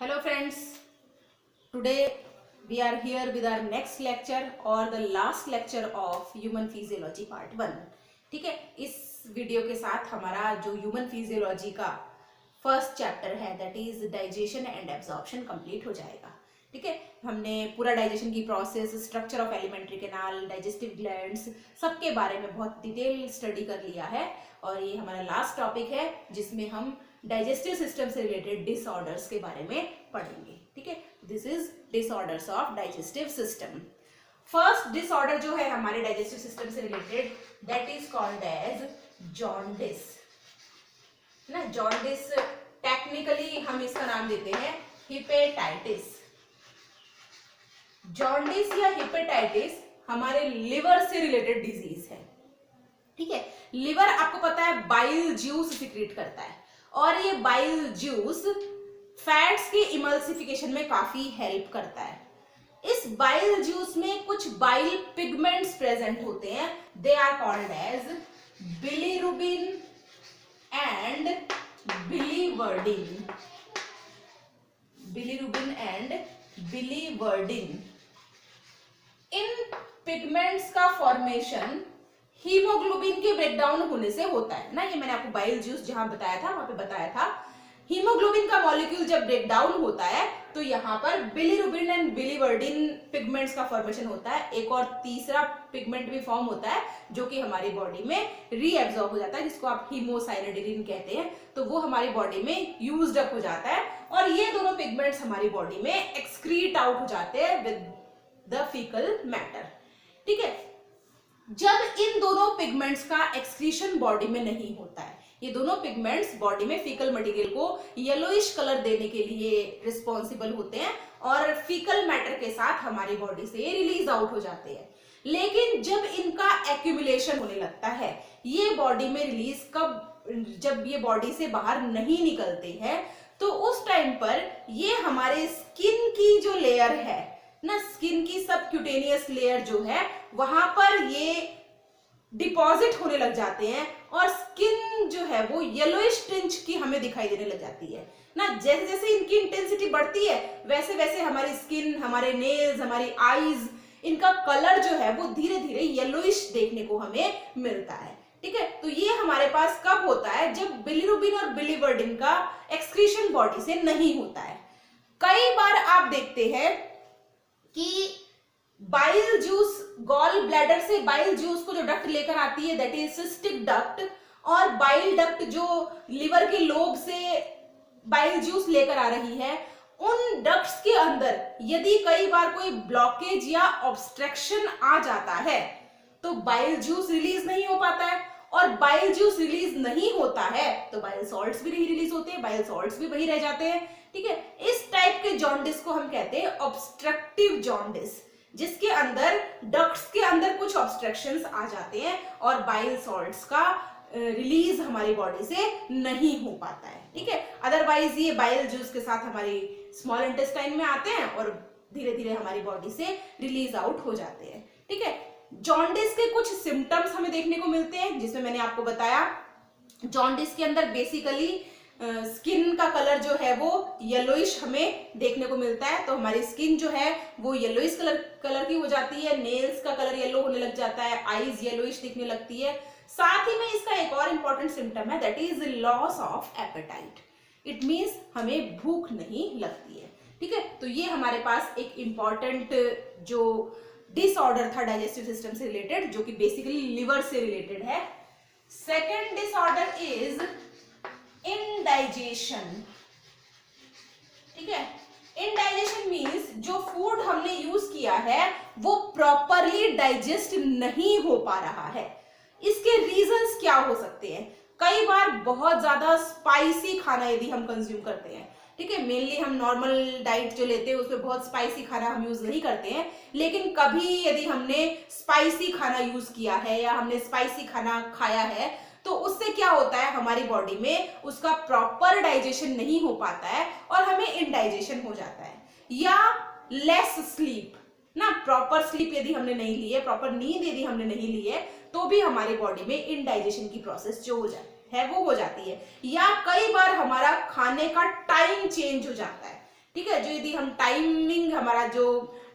Hello friends, today we are here with our next lecture or the last lecture of Human Physiology Part 1. ठीक है, इस video के साथ हमारा जो ह्यूमन फिजियोलॉजी का फर्स्ट चैप्टर है that is digestion and absorption complete हो जाएगा. ठीक है, हमने पूरा डाइजेशन की process, structure of alimentary canal, digestive glands सबके बारे में बहुत डिटेल स्टडी कर लिया है और ये हमारा लास्ट टॉपिक है जिसमें हम डाइजेस्टिव सिस्टम से रिलेटेड डिसऑर्डर्स के बारे में पढ़ेंगे. ठीक है, this is disorders of digestive system. First disorder जो है हमारे डाइजेस्टिव सिस्टम से related that is called as jaundice. ना, जॉन्डिस टेक्निकली हम इसका नाम देते हैं हिपेटाइटिस. जॉन्डिस या हिपेटाइटिस हमारे लिवर से रिलेटेड डिजीज है. ठीक है, लिवर आपको पता है बाइल जूस सिक्रीट करता है और ये बाइल जूस फैट्स के इमल्सिफिकेशन में काफी हेल्प करता है. इस बाइल जूस में कुछ बाइल पिगमेंट्स प्रेजेंट होते हैं. They are called as bilirubin and biliverdin. Bilirubin and biliverdin. इन पिगमेंट्स का फॉर्मेशन हीमोग्लोबिन के ब्रेकडाउन होने से होता है. ना, ये मैंने आपको बाइल जूस जहां बताया था वहां पे बताया था. हीमोग्लोबिन का मॉलिक्यूल जब ब्रेकडाउन होता है तो यहाँ पर बिलीरुबिन एंड बिलीवर्डिन पिगमेंट्स का फॉर्मेशन होता है. एक और तीसरा पिगमेंट भी फॉर्म होता है जो कि हमारी बॉडी में रीएब्सॉर्ब हो जाता है, जिसको आप हीमोसाइनेडिन कहते हैं. तो वो हमारी बॉडी में यूज्ड अप हो जाता है और ये दोनों पिगमेंट्स हमारी बॉडी में एक्सक्रीट आउट हो जाते हैं विद द फीकल मैटर. ठीक है, जब इन दोनों पिगमेंट्स का एक्सक्रीशन बॉडी में नहीं होता है, ये दोनों पिगमेंट्स बॉडी में फीकल मटेरियल को येलोइश कलर देने के लिए रिस्पॉन्सिबल होते हैं और फीकल मैटर के साथ हमारी बॉडी से रिलीज आउट हो जाते हैं. लेकिन जब इनका एक्यूमुलेशन होने लगता है, ये बॉडी में रिलीज जब ये बॉडी से बाहर नहीं निकलते हैं तो उस टाइम पर ये हमारे स्किन की जो लेयर है ना, स्किन की सबक्यूटेनियस लेयर जो है वहां पर ये डिपॉजिट होने लग जाते हैं और स्किन जो है वो येलोइश टिंच की हमें दिखाई देने लग जाती है. ना, जैसे जैसे इनकी इंटेंसिटी बढ़ती है वैसे वैसे हमारी स्किन, हमारे नेल्स, हमारी आईज, इनका कलर जो है वो धीरे धीरे येलोइश देखने को हमें मिलता है. ठीक है, तो ये हमारे पास कब होता है? जब बिलीरुबिन और बिलीवर्डिन का एक्सक्रीशन बॉडी से नहीं होता है. कई बार आप देखते हैं कि बाइल जूस, गॉल ब्लैडर से बाइल जूस को जो डक्ट लेकर आती है दैट इज सिस्टिक डक्ट, और बाइल डक्ट जो लिवर के लोब से बाइल जूस लेकर आ रही है, उन डक्ट्स के अंदर यदि कई बार कोई ब्लॉकेज या ऑब्स्ट्रक्शन आ जाता है तो बाइल जूस रिलीज नहीं हो पाता है और बाइल जूस रिलीज नहीं होता है तो बाइल सॉल्ट्स भी नहीं रिलीज होते, बाइल सॉल्ट्स भी वही रह जाते हैं. ठीक है, इस टाइप के जॉन्डिस को हम कहते हैं ऑब्स्ट्रक्टिव जॉन्डिस, जिसके अंदर डक्ट्स के अंदर कुछ ऑब्स्ट्रक्शंस आ जाते हैं और बाइल सॉल्ट्स का रिलीज हमारी बॉडी से नहीं हो पाता है. ठीक है, अदरवाइज ये बाइल जूस के साथ हमारी स्मॉल इंटेस्टाइन में आते हैं और धीरे धीरे हमारी बॉडी से रिलीज आउट हो जाते हैं. ठीक है, जॉन्डिस के कुछ सिम्टम्स हमें देखने को मिलते हैं जिसमें मैंने आपको बताया जॉन्डिस के अंदर बेसिकली स्किन का कलर जो है वो येलोइश हमें देखने को मिलता है. तो हमारी स्किन जो है वो येलोइश कलर की हो जाती है, नेल्स का कलर येलो होने लग जाता है, आईज येलोइश दिखने लगती है. साथ ही में इसका एक और इंपॉर्टेंट सिम्टम है that is loss of appetite. It means हमें भूख नहीं लगती है. ठीक है, तो ये हमारे पास एक इंपॉर्टेंट जो डिसऑर्डर था डाइजेस्टिव सिस्टम से रिलेटेड जो कि बेसिकली लिवर से रिलेटेड है. Second disorder is indigestion. ठीक है, इंडाइजेशन मींस जो फूड हमने यूज किया है वो प्रॉपरली डाइजेस्ट नहीं हो पा रहा है. इसके रीजंस क्या हो सकते हैं? कई बार बहुत ज्यादा स्पाइसी खाना यदि हम कंज्यूम करते हैं. ठीक है, मेनली हम नॉर्मल डाइट जो लेते हैं उसमें बहुत स्पाइसी खाना हम यूज नहीं करते हैं, लेकिन कभी यदि हमने स्पाइसी खाना यूज किया है या हमने स्पाइसी खाना खाया है तो उससे क्या होता है, हमारी बॉडी में उसका प्रॉपर डाइजेशन नहीं हो पाता है और हमें इंडाइजेशन हो जाता है. या लेस स्लीप, ना, प्रॉपर स्लीप यदि हमने नहीं ली है, प्रॉपर नींद यदि हमने नहीं ली है तो भी हमारी बॉडी में इंडाइजेशन की प्रोसेस जो हो जाती है वो हो जाती है. या कई बार हमारा खाने का टाइम चेंज हो जाता है. ठीक है, जो यदि हम टाइमिंग हमारा जो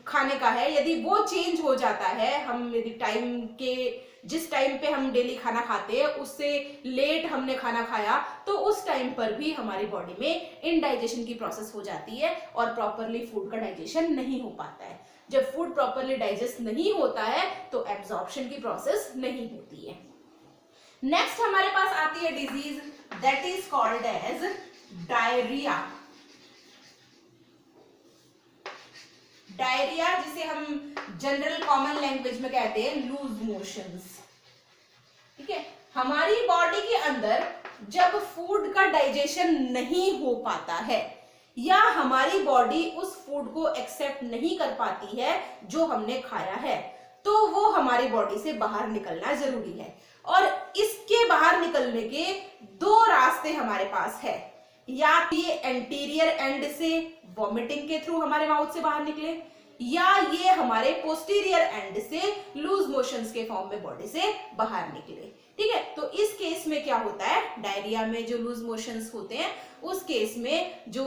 खाने का है यदि वो चेंज हो जाता है, हम यदि टाइम के जिस टाइम पे हम डेली खाना खाते हैं उससे लेट हमने खाना खाया तो उस टाइम पर भी हमारी बॉडी में इनडाइजेशन की प्रोसेस हो जाती है और प्रॉपरली फूड का डाइजेशन नहीं हो पाता है। जब फूड प्रॉपरली डाइजेस्ट नहीं होता है तो एब्जॉर्प्शन की प्रोसेस नहीं होती है। नेक्स्ट हमारे पास आती है disease that is called as diarrhoea. Diarrhoea जिसे हम जनरल कॉमन लैंग्वेज में कहते हैं लूज मोशंस। ठीक है, हमारी बॉडी के अंदर जब फूड का डाइजेशन नहीं हो पाता है या हमारी बॉडी उस फूड को एक्सेप्ट नहीं कर पाती है जो हमने खाया है तो वो हमारी बॉडी से बाहर निकलना जरूरी है। और इसके बाहर निकलने के दो रास्ते हमारे पास है, या ये एंटीरियर एंड से वॉमिटिंग के थ्रू हमारे माउथ से बाहर निकले या ये हमारे पोस्टीरियर एंड से लूज मोशंस के फॉर्म में बॉडी से बाहर निकले। ठीक है, तो इस केस में क्या होता है, डायरिया में जो लूज मोशंस होते हैं उस केस में जो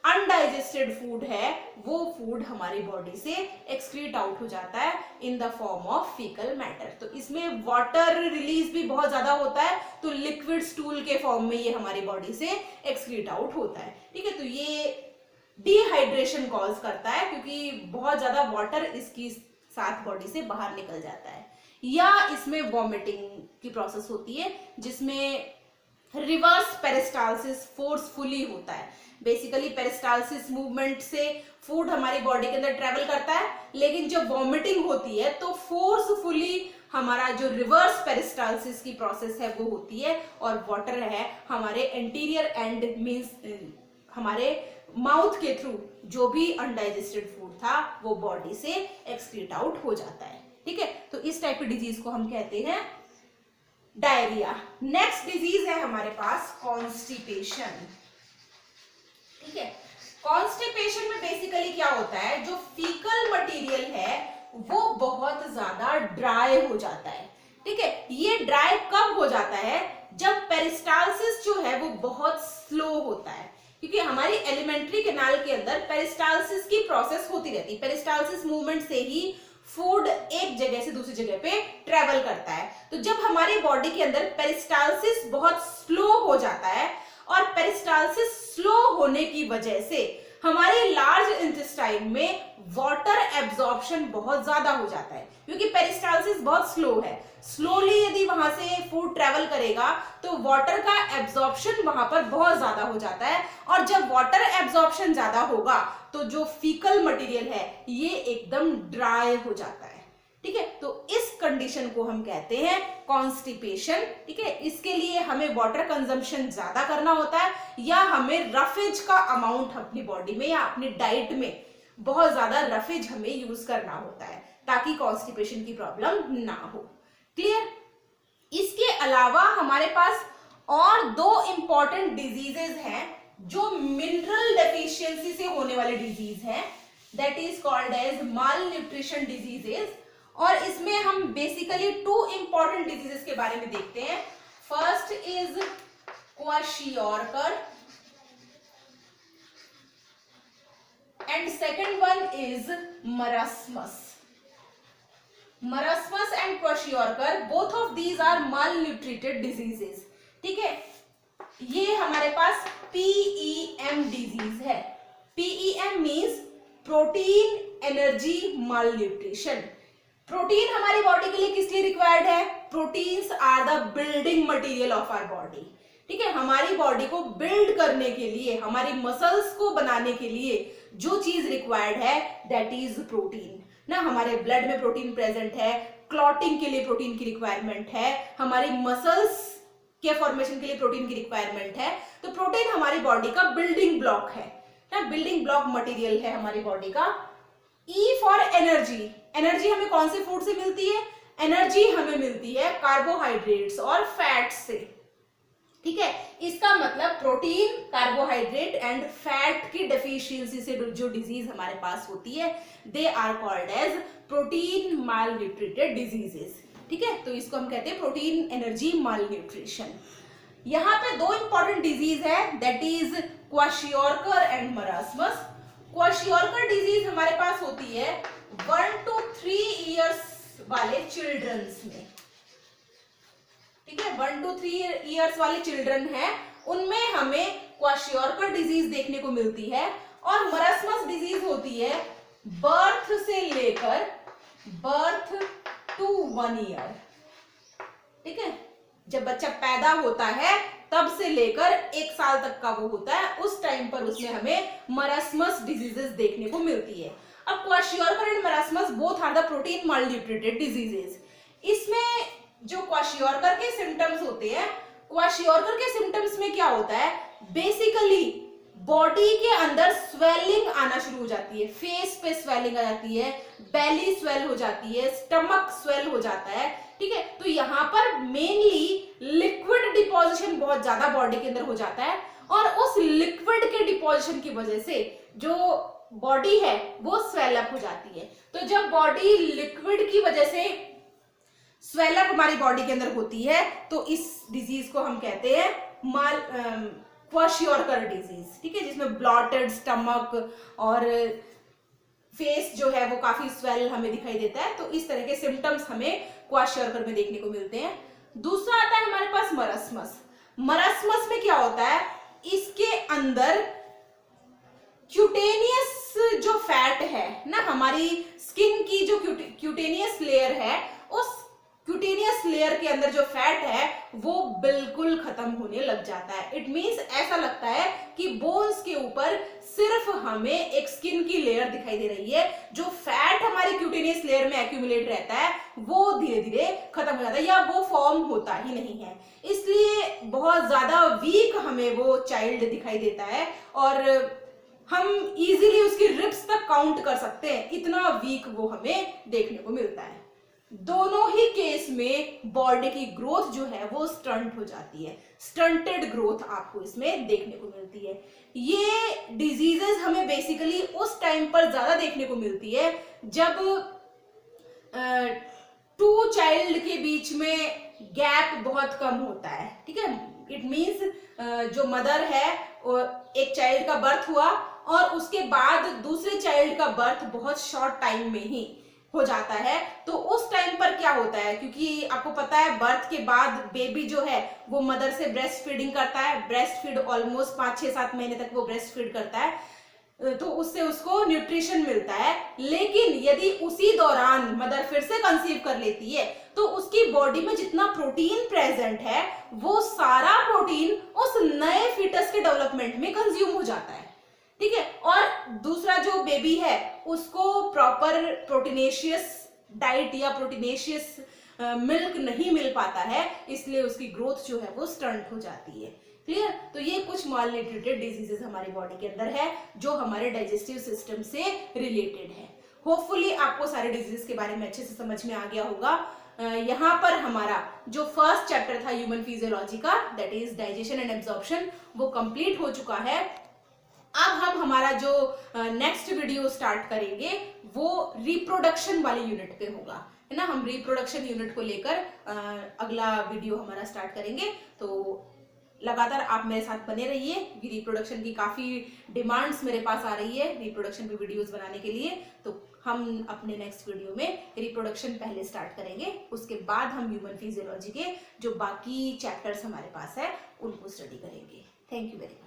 अनडाइजेस्टेड फूड है वो फूड हमारी बॉडी से एक्सक्रीट आउट हो जाता है in the form of faecal matter. तो इसमें वाटर रिलीज भी बहुत ज्यादा होता है, तो लिक्विड स्टूल के फॉर्म में ये हमारी बॉडी से एक्सक्रीट आउट होता है। ठीक है, तो ये डिहाइड्रेशन कॉज करता है क्योंकि बहुत ज्यादा वाटर इसकी साथ बॉडी से बाहर निकल जाता है। या इसमें वॉमिटिंग की प्रोसेस होती है जिसमें रिवर्स पेरिस्टालसिस फोर्सफुली होता है। बेसिकली पेरिस्टालसिस मूवमेंट से फूड हमारी बॉडी के अंदर ट्रेवल करता है, लेकिन जब वॉमिटिंग होती है तो फोर्सफुली हमारा जो रिवर्स पेरिस्टालसिस की प्रोसेस है वो होती है और वाटर है हमारे एंटीरियर एंड मींस हमारे माउथ के थ्रू जो भी अनडाइजेस्टेड फूड था वो बॉडी से एक्सक्रीट आउट हो जाता है। ठीक है, तो इस टाइप की डिजीज को हम कहते हैं डायरिया। नेक्स्ट डिजीज है हमारे पास कॉन्स्टिपेशन। ठीक है, कॉन्स्टिपेशन में बेसिकली क्या होता है, जो फीकल मटेरियल है वो बहुत ज्यादा ड्राई हो जाता है। ठीक है, ये ड्राई कब हो जाता है, जब पेरिस्टालसिस जो है वो बहुत स्लो होता है, क्योंकि हमारी एलिमेंट्री कैनाल के अंदर पेरिस्टालसिस की प्रोसेस होती रहती है। पेरिस्टालसिस मूवमेंट से ही फूड एक जगह से दूसरी जगह पे ट्रेवल करता है। तो जब हमारी बॉडी के अंदर पेरिस्टालसिस बहुत स्लो हो जाता है और पेरिस्टालसिस स्लो होने की वजह से हमारे लार्ज इंटेस्टाइन में वाटर एब्जॉर्प्शन बहुत ज्यादा हो जाता है, क्योंकि पेरिस्टालसिस बहुत स्लो है। स्लोली यदि वहां से फूड ट्रेवल करेगा तो वाटर का एब्जॉर्प्शन वहां पर बहुत ज्यादा हो जाता है, और जब वाटर एब्जॉर्प्शन ज्यादा होगा तो जो फीकल मटेरियल है ये एकदम ड्राई हो जाता है। ठीक है, तो इस कंडीशन को हम कहते हैं कॉन्स्टिपेशन। ठीक है, इसके लिए हमें वाटर कंजम्पशन ज्यादा करना होता है या हमें रफेज का अमाउंट अपनी बॉडी में या अपनी डाइट में बहुत ज्यादा रफेज हमें यूज करना होता है ताकि कॉन्स्टिपेशन की प्रॉब्लम ना हो। क्लियर? इसके अलावा हमारे पास और दो इंपॉर्टेंट डिजीजेस हैं जो मिनरल डेफिशिएंसी से होने वाले डिजीज हैं, that is called as malnutrition diseases. और इसमें हम बेसिकली टू इंपॉर्टेंट डिजीजेस के बारे में देखते हैं। First is kwashiorkor and second one is marasmus. Marasmus and kwashiorkor both of these are mal nutrited diseases. ठीक है, ये हमारे पास PEM डिजीज है। PEM means protein energy mal nutrition. Protein हमारी बॉडी के लिए किस लिए रिक्वायर्ड है? Proteins are the building material of our body. ठीक है, हमारी बॉडी को बिल्ड करने के लिए, हमारी मसल्स को बनाने के लिए जो चीज रिक्वायर्ड है दैट इज प्रोटीन ना। हमारे ब्लड में प्रोटीन प्रेजेंट है, क्लॉटिंग के लिए प्रोटीन की रिक्वायरमेंट है, हमारी मसल्स के फॉर्मेशन के लिए प्रोटीन की रिक्वायरमेंट है। तो प्रोटीन हमारी बॉडी का बिल्डिंग ब्लॉक है ना, बिल्डिंग ब्लॉक मटेरियल है हमारी बॉडी का। E for energy. एनर्जी हमें कौन से फूड से मिलती है? एनर्जी हमें मिलती है कार्बोहाइड्रेट्स और फैट से। ठीक है, इसका मतलब प्रोटीन, कार्बोहाइड्रेट एंड फैट की डेफिशिएंसी से जो डिजीज हमारे पास होती है they are called as protein mal nutrited diseases. ठीक है, तो इसको हम कहते हैं प्रोटीन एनर्जी माल न्यूट्रिशन। यहाँ पे दो इंपॉर्टेंट डिजीज है that is kwashiorkor and marasmus. Kwashiorkor disease हमारे पास होती है 1 to 3 इयर्स वाले चिल्ड्रंस में, ठीक है। 1 to 3 इयर्स वाले चिल्ड्रन है, उनमें हमें क्वाशियोरकर डिजीज देखने को मिलती है। और मरस्मस डिजीज होती है बर्थ से लेकर बर्थ टू 1 ईयर, ठीक है। जब बच्चा पैदा होता है तब से लेकर 1 साल तक का वो होता है, उस टाइम पर उसमें हमें मरस्मस डिजीजेस देखने को मिलती है। अब kwashiorkor and marasmus both are the protein malnutrited diseases. इसमें जो क्वाशियोरकर के सिम्टम्स होते हैं, क्वाशियोरकर के सिम्टम्स में क्या होता है, बेसिकली बॉडी के अंदर स्वेलिंग आना शुरू हो जाती है, फेस पे स्वेलिंग आ जाती है, बेली स्वेल हो जाती है, स्टमक स्वेल हो जाता है, ठीक है। तो यहाँ पर मेनली लिक्विड डिपोजिशन बहुत ज्यादा बॉडी के अंदर हो जाता है, और उस लिक्विड के डिपोजिशन की वजह से जो बॉडी है वो स्वेल अप हो जाती है। तो जब बॉडी लिक्विड की वजह से स्वेल अप हमारी बॉडी के अंदर होती है तो इस डिजीज को हम कहते हैं क्वाशियोरकर डिजीज, ठीक है, जिसमें ब्लॉटेड स्टमक और फेस जो है वो काफी स्वेल हमें दिखाई देता है। तो इस तरह के सिम्टम्स हमें क्वाशियोरकर में देखने को मिलते हैं। दूसरा आता है हमारे पास मरस्मस। मरस्मस में क्या होता है, इसके अंदर क्यूटेनियस जो फैट है ना, हमारी स्किन की जो क्यूटेनियस लेयर है, उस क्यूटेनियस लेयर के अंदर जो फैट है वो बिल्कुल खत्म होने लग जाता है। इट मींस ऐसा लगता है कि बोन्स के ऊपर सिर्फ हमें एक स्किन की लेयर दिखाई दे रही है, जो फैट हमारी क्यूटेनियस लेयर में एक्यूमुलेट रहता है वो धीरे धीरे खत्म हो जाता है या वो फॉर्म होता ही नहीं है। इसलिए बहुत ज्यादा वीक हमें वो चाइल्ड दिखाई देता है, और हम इजीली उसकी रिब्स तक काउंट कर सकते हैं, इतना वीक वो हमें देखने को मिलता है। दोनों ही केस में बॉडी की ग्रोथ जो है वो स्टंट हो जाती है, स्टंटेड ग्रोथ आपको इसमें देखने को मिलती है। ये डिजीजेस हमें बेसिकली उस टाइम पर ज्यादा देखने को मिलती है जब 2 चाइल्ड के बीच में गैप बहुत कम होता है, ठीक है। इट मींस जो मदर है, एक चाइल्ड का बर्थ हुआ और उसके बाद दूसरे चाइल्ड का बर्थ बहुत शॉर्ट टाइम में ही हो जाता है। तो उस टाइम पर क्या होता है, क्योंकि आपको पता है बर्थ के बाद बेबी जो है वो मदर से ब्रेस्ट फीडिंग करता है, ब्रेस्ट फीड ऑलमोस्ट 5-6-7 महीने तक वो ब्रेस्ट फीड करता है, तो उससे उसको न्यूट्रिशन मिलता है। लेकिन यदि उसी दौरान मदर फिर से कंसीव कर लेती है तो उसकी बॉडी में जितना प्रोटीन प्रेजेंट है वो सारा प्रोटीन उस नए फीटस के डेवलपमेंट में कंज्यूम हो जाता है, ठीक है। और दूसरा जो बेबी है उसको प्रॉपर प्रोटीनेशियस डाइट या प्रोटीनेशियस मिल्क नहीं मिल पाता है, इसलिए उसकी ग्रोथ जो है वो स्टंट हो जाती है। क्लियर। तो ये कुछ मालन्यूट्रिटेड डिजीजेस हमारी बॉडी के अंदर है जो हमारे डाइजेस्टिव सिस्टम से रिलेटेड है। होपफुली आपको सारे डिजीज के बारे में अच्छे से समझ में आ गया होगा। यहाँ पर हमारा जो फर्स्ट चैप्टर था ह्यूमन फिजियोलॉजी का, that is digestion and absorption, वो कंप्लीट हो चुका है। अब हम हमारा जो नेक्स्ट वीडियो स्टार्ट करेंगे वो रिप्रोडक्शन वाले यूनिट पे होगा, है ना। हम रिप्रोडक्शन यूनिट को लेकर अगला वीडियो हमारा स्टार्ट करेंगे। तो लगातार आप मेरे साथ बने रहिए। रिप्रोडक्शन की काफी डिमांड्स मेरे पास आ रही है रिप्रोडक्शन पे वीडियोस बनाने के लिए, तो हम अपने नेक्स्ट वीडियो में रिप्रोडक्शन पहले स्टार्ट करेंगे, उसके बाद हम ह्यूमन फिजियोलॉजी के जो बाकी चैप्टर्स हमारे पास है उनको स्टडी करेंगे। Thank you very much.